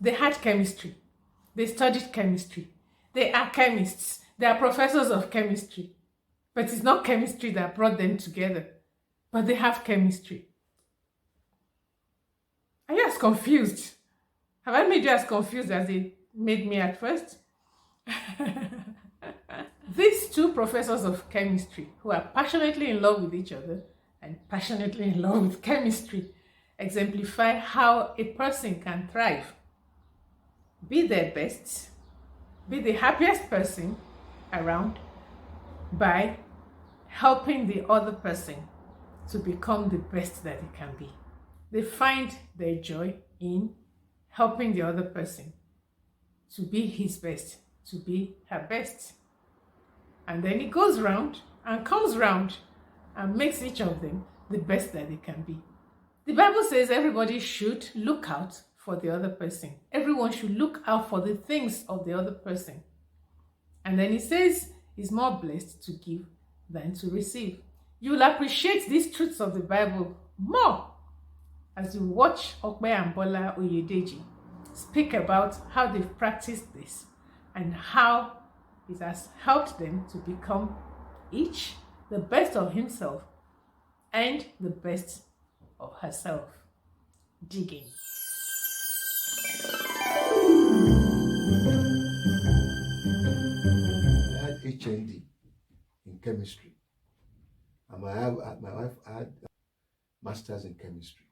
They had chemistry. They studied chemistry. They are chemists. They are professors of chemistry. But it's not chemistry that brought them together. But they have chemistry. Are you as confused? Have I made you as confused as it made me at first? These two professors of chemistry who are passionately in love with each other and passionately in love with chemistry exemplify how a person can thrive, be their best, be the happiest person around by helping the other person to become the best that it can be. They find their joy in helping the other person to be his best, to be her best. And then it goes round and comes round and makes each of them the best that they can be. The Bible says everybody should look out for the other person. Everyone should look out for the things of the other person. And then it says it's more blessed to give than to receive. You will appreciate these truths of the Bible more as you watch Okpe and Bola Oyedejis speak about how they've practiced this and how it has helped them to become each the best of himself and the best of herself. Digging. I had HND in chemistry, and my wife had masters in chemistry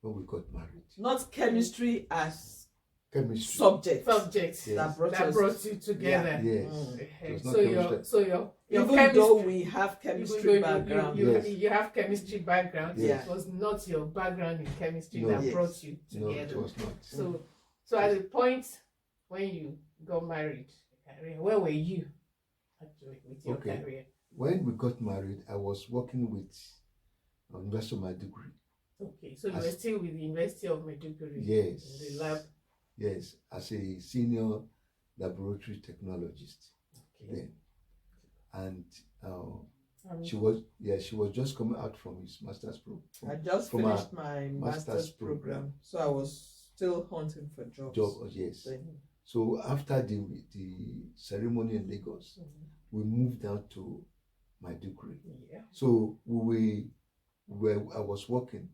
when we got married. Not chemistry as Chemistry. subject. Subjects Yes. that brought you together. Yes. Okay. It was not So chemistry. your Even chemistry, though we have chemistry background. Yes. you have chemistry background. Yes. It was not your background in chemistry No. that Yes. brought you No, together. it was not. So at the point when you got married, where were you actually with your Okay. career? When we got married, I was working with University of my degree. Okay, so you were still with the University of Maiduguri. Yes. In the lab. Yes, as a senior laboratory technologist Okay. then. And she was just coming out from his master's program. I just from finished my master's program, so I was still hunting for jobs. Yes. Then. So after the ceremony in Lagos, we moved down to Maiduguri. Yeah. So I was working,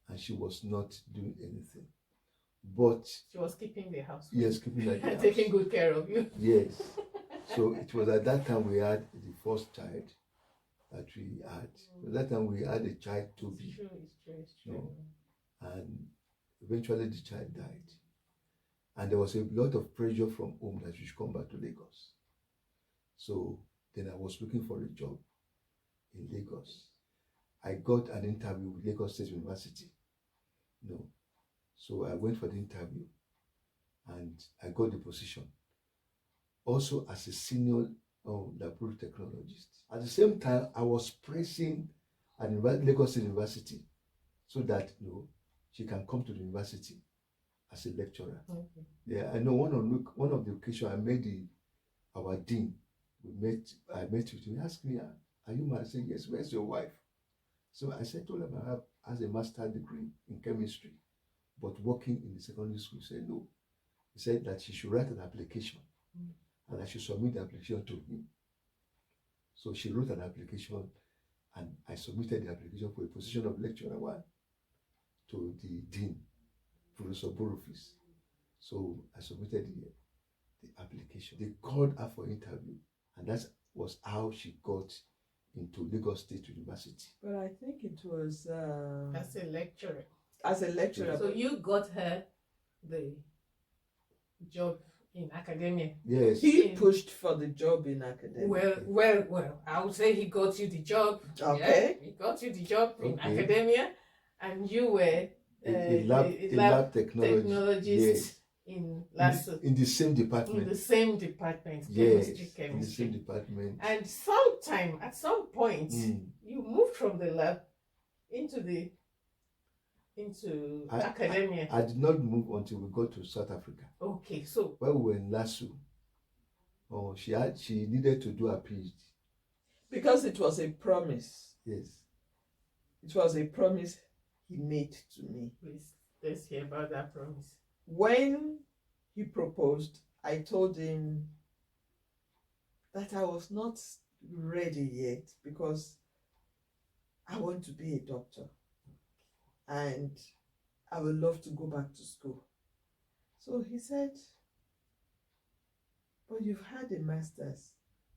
and she was not doing anything. But She was keeping the house. yes, keeping that and house. taking good care of you. Yes. So it was at that time we had the first child that we had. At that time we had a child, Toby. It's true. No. And eventually the child died. And there was a lot of pressure from home that we should come back to Lagos. So then I was looking for a job in Lagos. I got an interview with Lagos State University. So I went for the interview and I got the position. Also as a senior laboratory technologist. At the same time, I was pressing at Lagos State University so that she can come to the university as a lecturer. Okay. Yeah, I know one of the occasions I met our dean. I met with him. He asked me, "Are you married?" I said, "Yes." "Where's your wife?" So I said, told him I have has a master's degree in chemistry, but working in the secondary school. He said no. He said that she should write an application and I should submit the application to him. So she wrote an application and I submitted the application for a position of lecturer 1 to the dean, Professor Borofis. So I submitted the application. They called her for interview, and that was how she got into Lagos State University. But I think it was As a lecturer. as a lecturer. So you got her the job in academia. Yes. He pushed for the job in academia. Well, I would say he got you the job. Okay. Yeah, he got you the job in Okay. academia, and you were A lab technologist. technologist in LASU. In the same department. In the same department, Yes. chemistry. In the same department. And at some point, you moved from the lab into academia. I did not move until we got to South Africa. Okay, so While we were in LASU, she needed to do a PhD. Because it was a promise. Yes. It was a promise he made to me. please let's hear about that promise. when he proposed, I told him that I was not ready yet because I want to be a doctor and I would love to go back to school. So he said, but you've had a master's,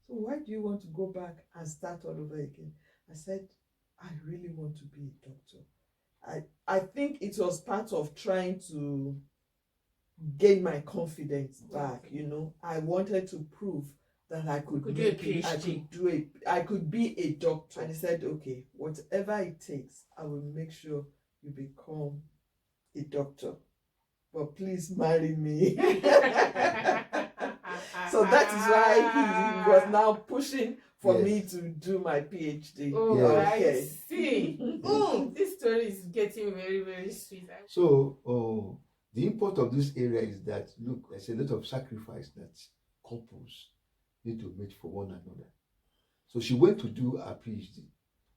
so why do you want to go back and start all over again? I said, I really want to be a doctor. I think it was part of trying to gain my confidence back, you know. I wanted to prove that I could do a PhD. I could be a doctor. And he said, okay, whatever it takes, I will make sure you become a doctor. But please marry me. So that is why he was now pushing for me to do my PhD. Oh, Yes. I see. This story is getting very, very sweet. So, the import of this area is that, look, there's a lot of sacrifice that couples need to make for one another. So she went to do her PhD,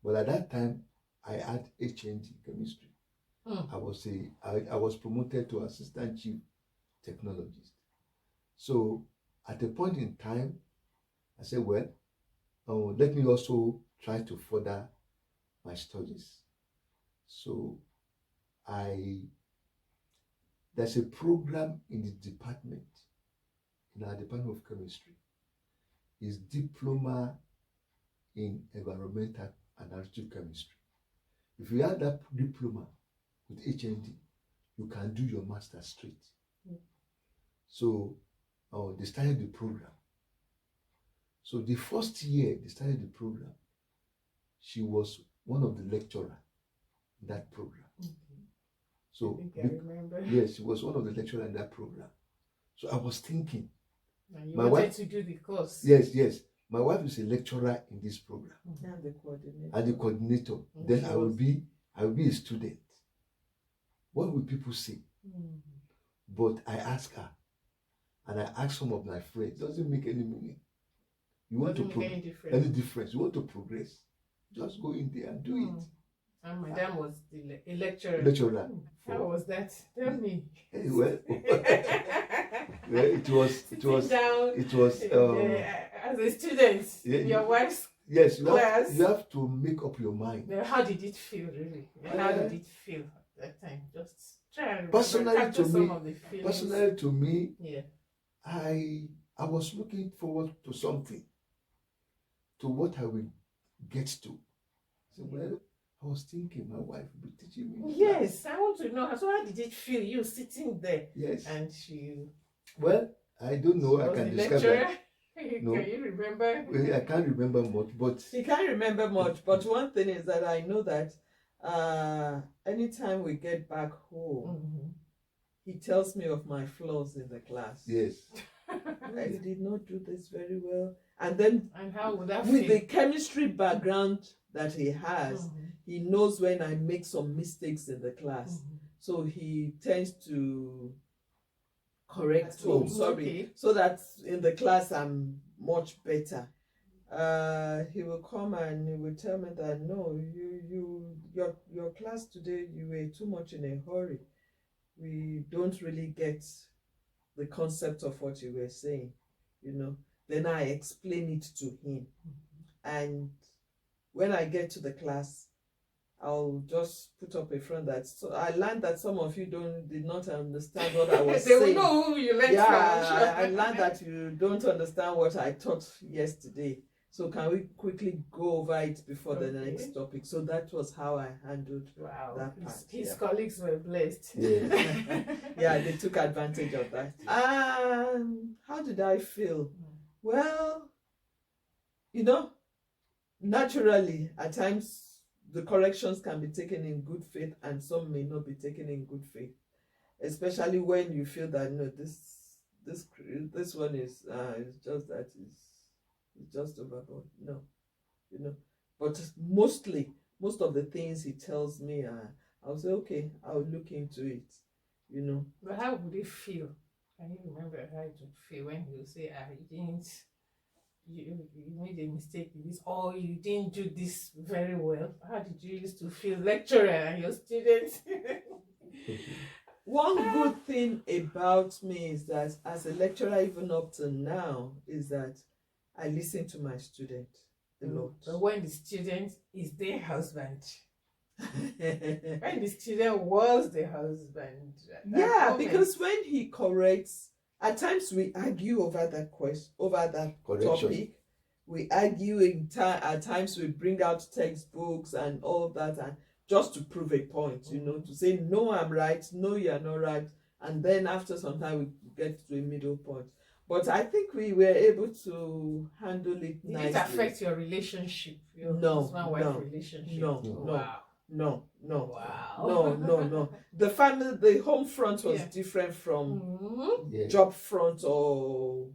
but at that time, I had HND chemistry. I was promoted to assistant chief technologist. So at a point in time, I said, well, let me also try to further my studies. So there's a program in the department, in our department of chemistry, is diploma in environmental analytical chemistry. If you have that diploma with HND, you can do your master's straight. So they started the program. So the first year they started the program, she was one of the lecturers in that program. So I remember. yes, she was one of the lecturers in that program. So I was thinking, And you my wanted wife to do the course. Yes. My wife is a lecturer in this program. And the coordinator. And the coordinator. Then I will be a student. What will people say? But I asked her, and I asked some of my friends, doesn't make any meaning. You want to any difference. You want to progress, just go in there and do it. And Madame was a lecturer. How was that? Tell me. Well, it was as a student, your wife's class. You have to make up your mind. How did it feel, really? How did it feel at that time? Just try and personally to me, I was looking forward to something, to what I will get to. So, well, I was thinking my wife will be teaching me. Yes, I want to know. So how did it feel, you sitting there? Yes. And she... Well, I don't know. I can describe that. No. Can you remember? Well, I can't remember much, but... He can't remember much, but one thing is that I know that anytime we get back home, he tells me of my flaws in the class. Yes. I did not do this very well. And then, and how would that with feel? the chemistry background that he has, he knows when I make some mistakes in the class. So he tends to correct me, so that in the class I'm much better. He will come and he will tell me that, no, your class today, you were too much in a hurry. We don't really get the concept of what you were saying, you know. Then I explain it to him. And when I get to the class, I'll just put up a front that, so I learned that some of you did not understand what I was saying. They will know who you learned from. I learned that you don't understand what I taught yesterday. So can we quickly go over it before the next topic? So that was how I handled that part. His colleagues were blessed. Yeah, they took advantage of that. How did I feel? Well, you know, naturally, at times, the corrections can be taken in good faith and some may not be taken in good faith. Especially when you feel that, no, this one is just that it's just overboard. No, you know. But most of the things he tells me, I'll say, okay, I'll look into it, you know. But how would it feel? Can you remember how it would feel when you say, you made a mistake in this, or you didn't do this very well? How did you used to feel, lecturer and your students? One good thing about me is that as a lecturer, even up to now, is that I listen to my student a lot. But when the student is their husband, when the student was the husband, yeah, moment, because when he corrects, at times we argue over that question, over that Correction. topic. We argue at times we bring out textbooks and all that, and just to prove a point, to say no, I'm right, no, you're not right, and then after some time we get to a middle point. But I think we were able to handle it nicely. Did it affect your relationship? Your husband-wife relationship? No. Wow. No. Wow. No. The home front was different from job front or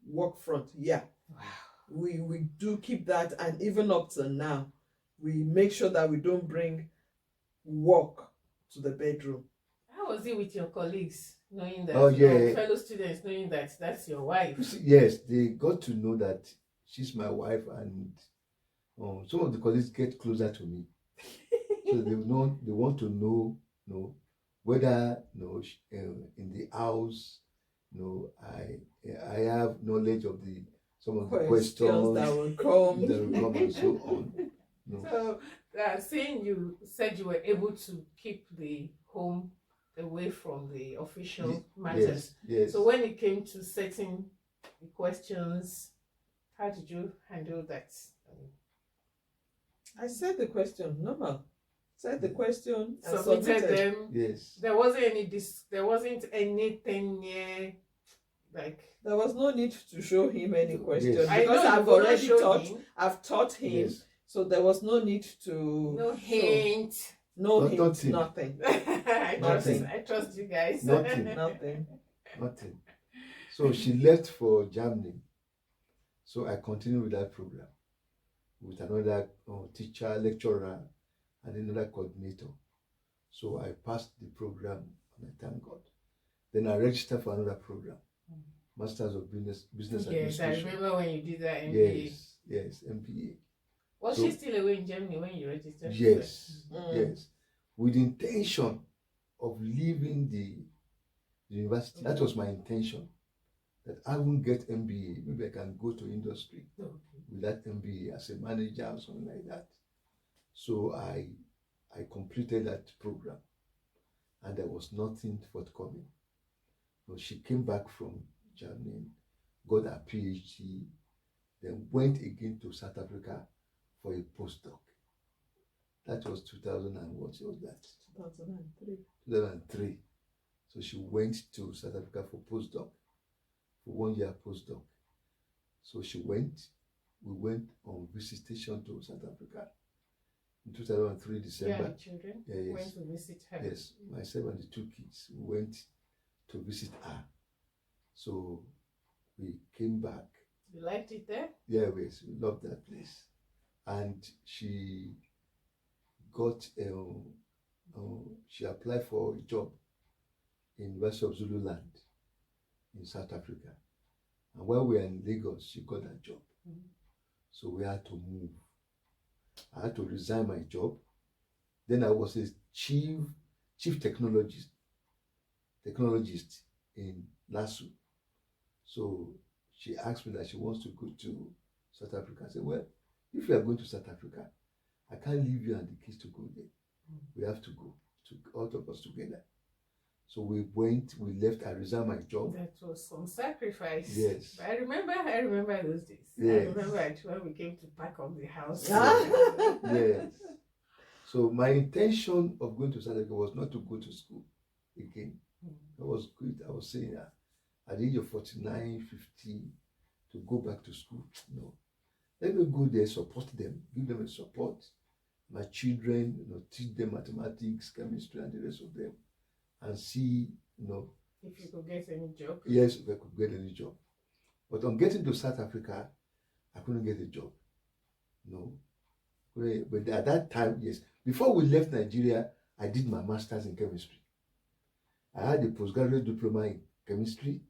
work front. Yeah. Wow. We do keep that, and even up to now, we make sure that we don't bring work to the bedroom. How was it with your colleagues, knowing that your fellow students, knowing that that's your wife? Yes, they got to know that she's my wife, and some of the colleagues get closer to me. So they want to know, whether in the house, I have knowledge of some of the questions that will come, and so on. So, seeing you said you were able to keep the home away from the official matters. Yes. So when it came to setting the questions, how did you handle that? I said the question normal. Said the question and submitted them. Yes. There wasn't anything near, like. There was no need to show him any question because I've taught him. Yes. So there was no need to. No hint. No hint. Nothing. I trust you guys. Nothing. So she left for Germany. So I continued with that program with another teacher, lecturer, and another coordinator. So I passed the program, and I thank God. Then I registered for another program, Masters of Business Administration. Yes, I remember when you did that MBA. Yes, MBA. Was she still away in Germany when you registered? Yes, yes. With the intention of leaving the university. That was my intention. That I won't get MBA. Maybe I can go to industry with that MBA as a manager or something like that. So I completed that program, and there was nothing forthcoming. So she came back from Germany, got her PhD, then went again to South Africa for a postdoc. That was 2000 and what was that? 2003. 2003. So she went to South Africa for postdoc, for 1 year postdoc. So we went on visitation to South Africa. In 2003, December. Children went to visit her. Yes, myself and the 2 kids, we went to visit her. So we came back. You liked it there? Yeah, yes, we loved that place. And she got she applied for a job in University of Zululand in South Africa. And while we were in Lagos, she got that job. So we had to move. I had to resign my job. Then I was a chief technologist in LASU. So she asked me that she wants to go to South Africa. I said, well, if you are going to South Africa, I can't leave you and the kids to go there. We have to go, all of us together. So we left, I resigned my job. That was some sacrifice. Yes. I remember those days. Yes. I remember when we came to pack up the house. Yes. So my intention of going to South Africa was not to go to school again. That was good. I was saying at the age of 49, 50, to go back to school. No. Let me go there, support them, give them a support. My children, teach them mathematics, chemistry, and the rest of them. And see, if you could get any job. Yes, if I could get any job. But on getting to South Africa, I couldn't get a job. No. But at that time, yes. Before we left Nigeria, I did my master's in chemistry. I had a postgraduate diploma in chemistry.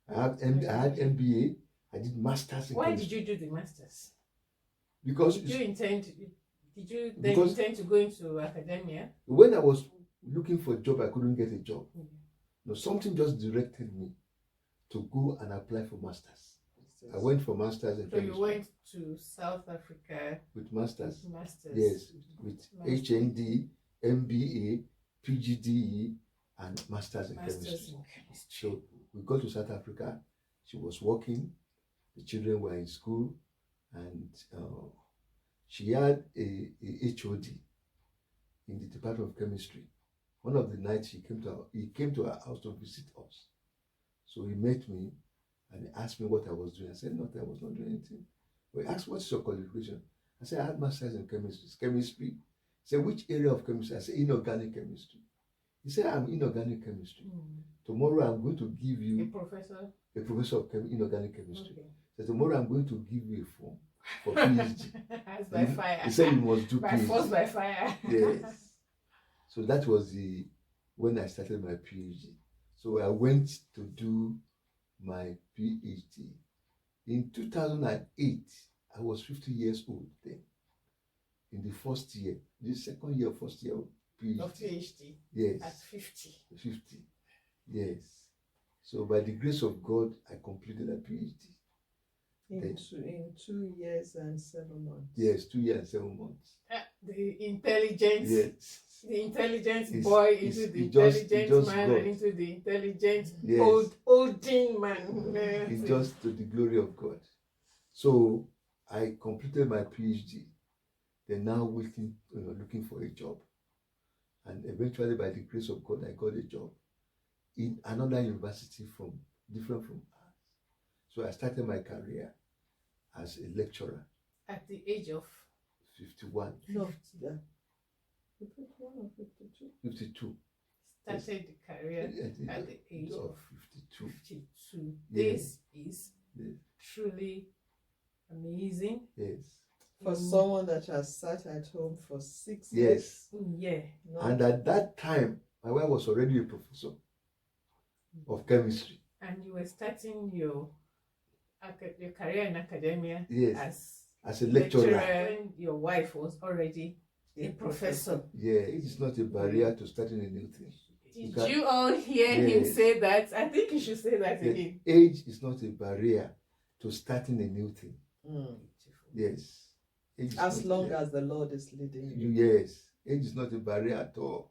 I had MBA. I did master's in chemistry. Why did you do the master's? Because did you intend to go into academia? When I was looking for a job, I couldn't get a job. No, something just directed me to go and apply for masters. I went for masters in chemistry. So you went to South Africa with masters. With masters. Yes, with HND, MBA, PGDE, and masters in chemistry. So we got to South Africa. She was working. The children were in school, and she had a HOD in the Department of Chemistry. One of the nights he came to our house to visit us. So he met me and he asked me what I was doing. I said, no, I was not doing anything. But he asked, what's your qualification? I said, I had masters in chemistry. He said, which area of chemistry? I said, inorganic chemistry. He said, I'm inorganic chemistry. Tomorrow I'm going to give you a professor of inorganic chemistry. Okay. So tomorrow I'm going to give you a form for PhD. That's by fire. He said you must do by PhD. Force by fire. Yes. So that was when I started my PhD. So I went to do my PhD. In 2008, I was 50 years old then. In the first year, the second year, first year of PhD. Of PhD? Yes. At 50? 50, yes. So by the grace of God, I completed a PhD. In 2 years and 7 months. Yes, 2 years and 7 months. The intelligence. Yes. The intelligent boy into the intelligent man and into the intelligent olding man. It's just to the glory of God. So I completed my PhD. Then now waiting, looking for a job. And eventually, by the grace of God, I got a job in another university different from ours. So I started my career as a lecturer. At the age of? 51. No, yeah. 51 or 52? 52. Started the career at the age of 52. 52. Yes. This is truly amazing. Yes. For someone that has sat at home for 6 years. Yeah. And at that time, my wife was already a professor of chemistry. And you were starting your career in academia as a lecturer. When your wife was already a professor. Yeah, it is not a barrier to starting a new thing. Did you all hear him say that? I think you should say that again. Age is not a barrier to starting a new thing. Yes. As long as the Lord is leading you. Yes. Age is not a barrier at all.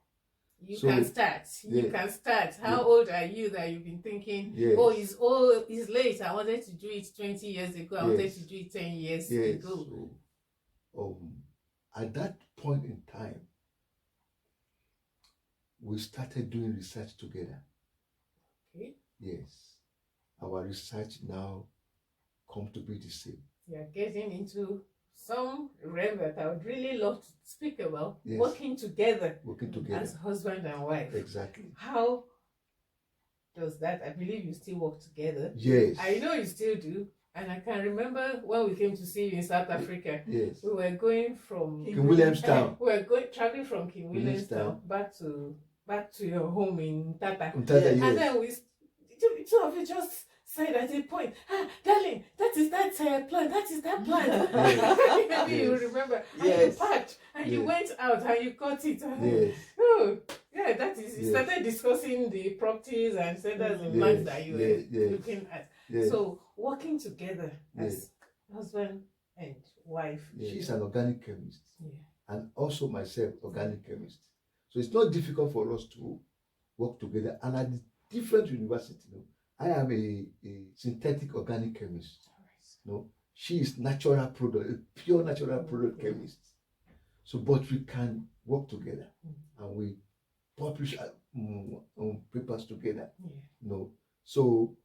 You can start. You can start. How old are you that you've been thinking, it's late. I wanted to do it 20 years ago. I wanted to do it 10 years ago. So, at that point in time, we started doing research together. Okay. Yes. Our research now come to be the same. We are getting into some realm that I would really love to speak about. Working together as husband and wife. Exactly. How does that? I believe you still work together. Yes. I know you still do. And I can remember when we came to see you in South Africa. Yes. We were going from King Williamstown. We were traveling from King Williamstown back to your home in Tata. Yes. And then two of you just said at a point, darling, that is that plant, that is that plant. Maybe you remember. And you packed and you went out and you cut it. Oh, yeah, that is. You started discussing the properties and centers and plants that you were looking at. So working together as husband and wife. She's an organic chemist, and also myself, organic chemist. So it's not difficult for us to work together. And at the different university, I am a synthetic organic chemist. She is natural product, a pure natural product chemist. So, but we can work together, and we publish papers together. So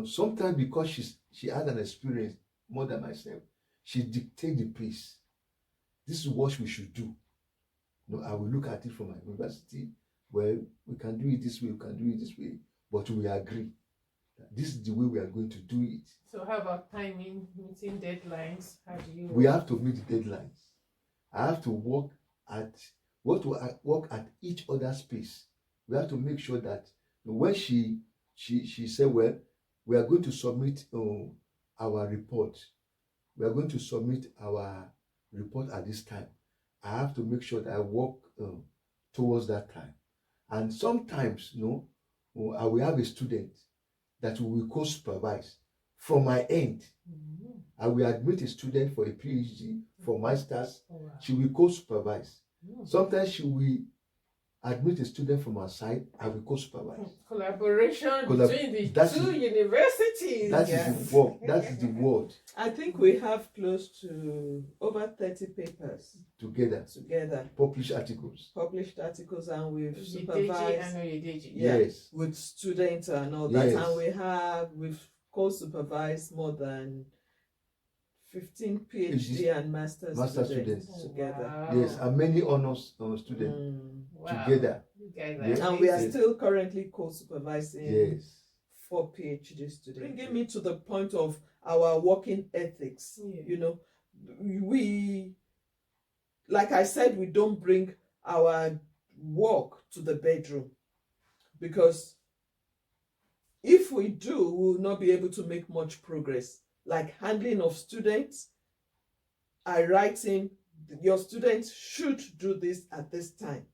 sometimes because she had an experience more than myself, she dictates the pace. This is what we should do. I will look at it from my university. Well, we can do it this way, we can do it this way, but we agree that this is the way we are going to do it. So how about timing, meeting deadlines? How do you? We have to meet the deadlines. I have to work at each other's pace. We have to make sure that when she said, well, we are going to submit our report. We are going to submit our report at this time. I have to make sure that I work towards that time. And sometimes, I will have a student that we will co-supervise from my end. I will admit a student for a PhD, for masters. Oh, wow. She will co-supervise. Sometimes she will admit a student from her side. I will co-supervise. Collaboration between the two universities. That is the word. That is the word. I think we have close to over 30 papers together. Published articles, and we've Oyedejis supervised. and Oyedejis. Yes. With students and all that, Yes. and we've co-supervised more than 15 PhD and master students together. Wow. Yes, and many honors students Wow. together. Yes. And we are still currently co-supervising Yes. 4 PhD students. Bringing me to the point of our working ethics. Yeah. You know, we, like I said, we don't bring our work to the bedroom, because if we do, we will not be able to make much progress. Like handling of students, I write in, your students should do this at this time,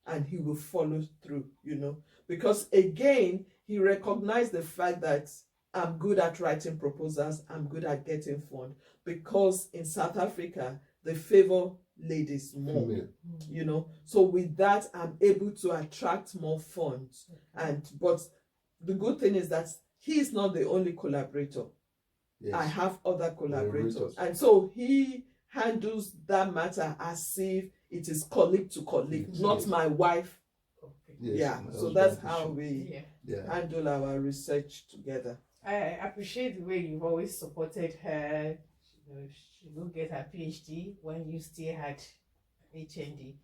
and he will follow through, you know, because again, he recognized the fact that I'm good at writing proposals, I'm good at getting funds, because in South Africa, they favor ladies more, you know. So with that, I'm able to attract more funds. But the good thing is that he is not the only collaborator. Yes. I have other collaborators. And so he handles that matter as if it is colleague to colleague, not my wife. Yes, yeah, so that's how we handle our research together. I appreciate the way you've always supported her. You know, she will get her PhD when you still had HND.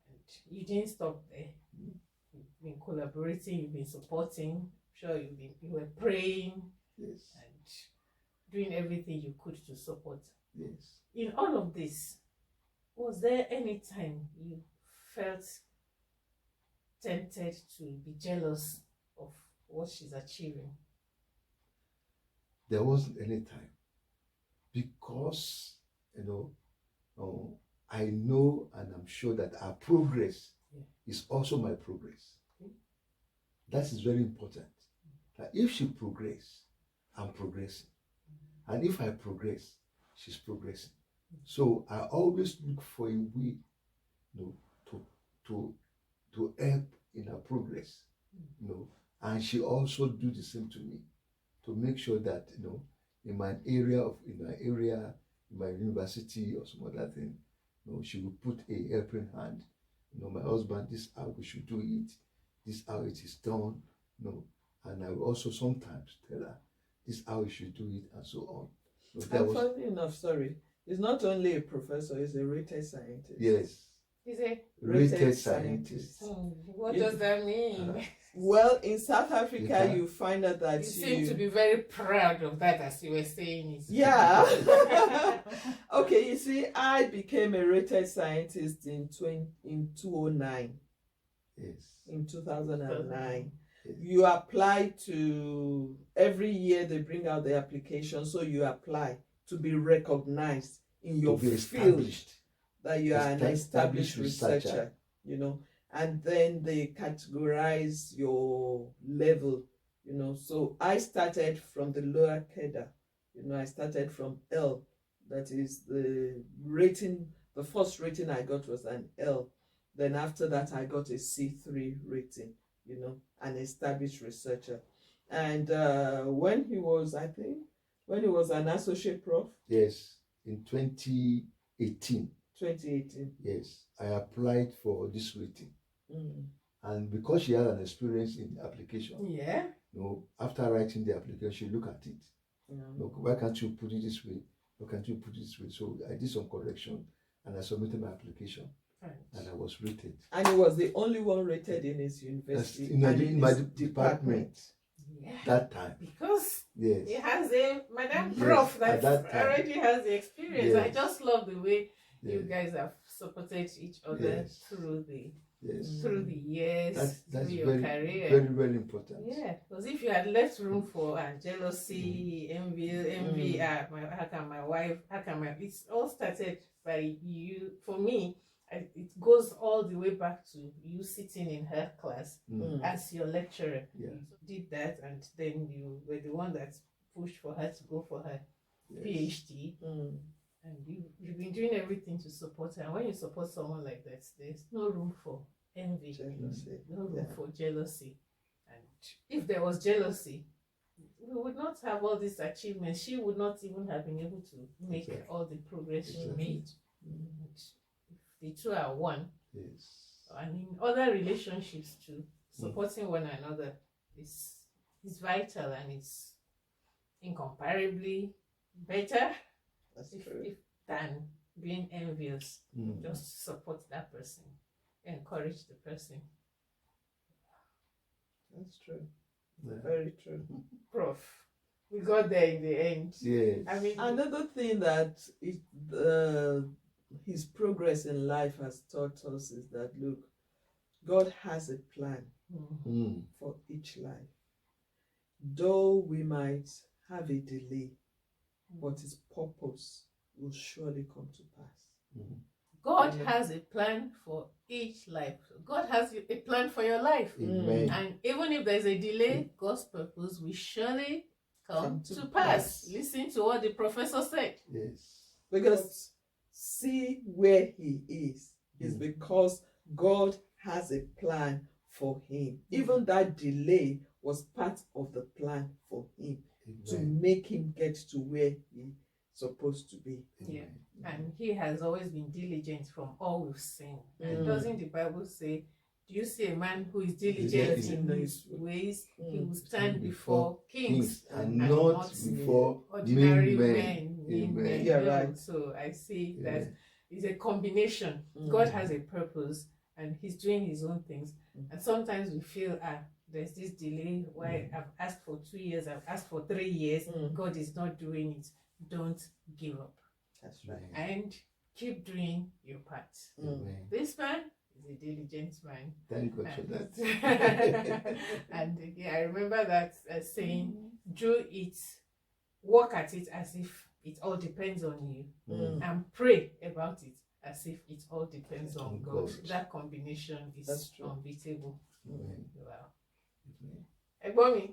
And you didn't stop there. You've been collaborating, you've been supporting. I'm sure you were praying. Yes. And doing everything you could to support. Yes. In all of this, was there any time you felt tempted to be jealous of what she's achieving? There wasn't any time, because I know and I'm sure that our progress is also my progress. That is very important. That if she progresses, I'm progressing. And if I progress, she's progressing. So I always look for a way, to help in her progress, and she also do the same to me, to make sure that in my university or some other thing, she will put a helping hand. My husband, this is how we should do it. This is how it is done. And I will also sometimes tell her, this is how we should do it, and so on. And funny enough, he's not only a professor, he's a rated scientist. Yes. He's a rated scientist. What does that mean? Well, in South Africa, you find out that you seem to be very proud of that, as you were saying it. Yeah. Okay, you see, I became a rated scientist in 2009. Yes. In 2009. You apply to, every year they bring out the application, so you apply to be recognized in your field, that you are an established researcher, and then they categorize your level, So I started from the lower cadre, I started from L, that is the rating, the first rating I got was an L. Then after that I got a C3 rating, an established researcher. And when he was an associate prof. Yes, in 2018. 2018. Yes, I applied for this rating. And because she had an experience in application, after writing the application, she looked at it. Why can't you put it this way? Why can't you put it this way? So I did some correction and I submitted my application. Right. And I was rated. And he was the only one rated in his university. In my department. Yeah. That time. Because he has a Madam Prof that already has the experience. I just love the way you guys have supported each other through the years, that's through your career. Very, very important. Yeah, because if you had left room for jealousy, envy, how can my wife, it's all started by you. For me, it goes all the way back to you sitting in her class as your lecturer. Yeah. You did that, and then you were the one that pushed for her to go for her PhD. And you've been doing everything to support her. And when you support someone like that, there's no room for envy, Jealousy. no room for jealousy. And if there was jealousy, we would not have all these achievements. She would not even have been able to make all the progress she made. The two are one. Yes. And in other relationships too, supporting one another is vital, and it's incomparably better than being envious. Just support that person, encourage the person. That's true. Yeah. Very true. Prof, we got there in the end. Yes. I mean, another thing that his progress in life has taught us is that, look, God has a plan for each life. Though we might have a delay, but his purpose will surely come to pass. God has a plan for each life. God has a plan for your life. Amen. And even if there's a delay, God's purpose will surely come to pass. Listen to what the professor said. Yes. Because see where he is because God has a plan for him. Even that delay was part of the plan for him to make him get to where he's supposed to be. Yeah. And he has always been diligent from all we've seen. And doesn't the Bible say, do you see a man who is diligent in his ways? He will stand before kings and not before ordinary men. men. Yeah, right. So I see that it's a combination. God has a purpose, and he's doing his own things. And sometimes we feel, there's this delay where I've asked for 2 years, I've asked for 3 years, God is not doing it. Don't give up. That's right. And keep doing your part. This man is a diligent man. Thank God for that. And again, I remember that saying, do it, work at it as if it all depends on you, and pray about it as if it all depends on God. That combination is unbeatable. Wow. Egbomi,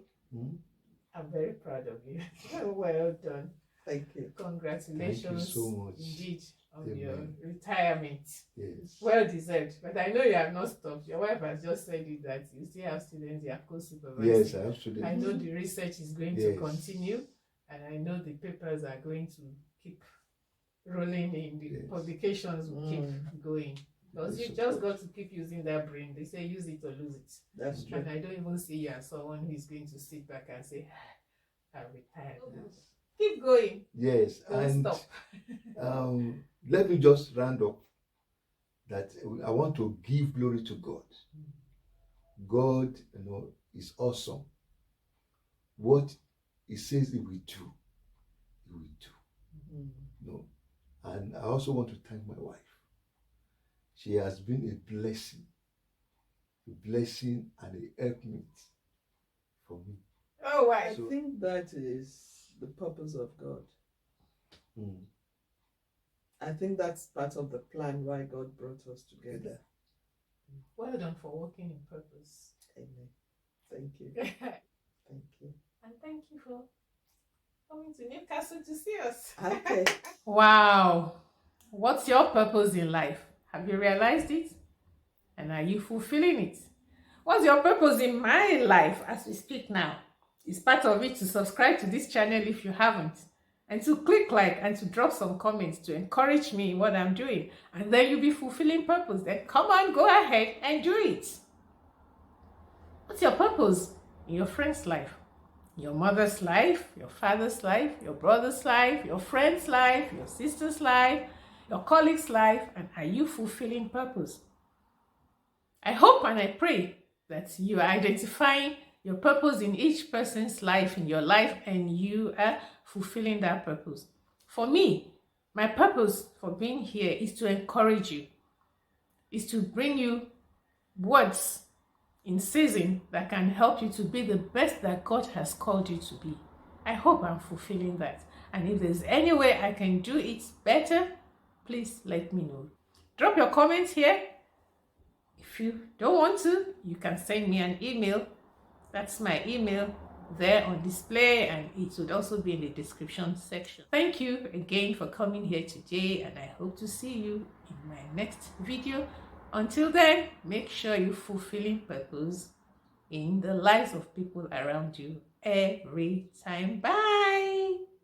I'm very proud of you. Well done. Thank you. Congratulations. Thank you so much. Indeed, on your retirement. Yes. Well deserved. But I know you have not stopped. Your wife has just said it that you still have students, you are co-supervising. Yes, I have students. I know the research is going to continue, and I know the papers are going to keep rolling in. The publications will keep going. Because you just got to keep using that brain. They say use it or lose it. That's true. And I don't even see you as someone who is going to sit back and say, I'm retired now. Keep going. Yes. Don't stop. Let me just round up that I want to give glory to God. God, is awesome. What he says he will do, he will do. And I also want to thank my wife. She has been a blessing and a helpmate for me. Oh, wow. I think that is the purpose of God. I think that's part of the plan why God brought us together. Well done for working in purpose. Amen. Thank you. Thank you. And thank you for coming to Newcastle to see us. Okay. Wow. What's your purpose in life? Have you realized it? And are you fulfilling it? What's your purpose in my life as we speak now? It's part of it to subscribe to this channel if you haven't, and to click like and to drop some comments to encourage me in what I'm doing, and then you'll be fulfilling purpose. Then come on, go ahead and do it. What's your purpose in your friend's life? Your mother's life, your father's life, your brother's life, your friend's life, your sister's life, your colleague's life, and are you fulfilling purpose? I hope and I pray that you are identifying your purpose in each person's life, in your life, and you are fulfilling that purpose. For me, my purpose for being here is to encourage you, is to bring you words in season that can help you to be the best that God has called you to be. I hope I'm fulfilling that. And if there's any way I can do it better, please let me know. Drop your comments here. If you don't want to, you can send me an email. That's my email there on display, and it would also be in the description section. Thank you again for coming here today, and I hope to see you in my next video. Until then, make sure you're fulfilling purpose in the lives of people around you every time. Bye.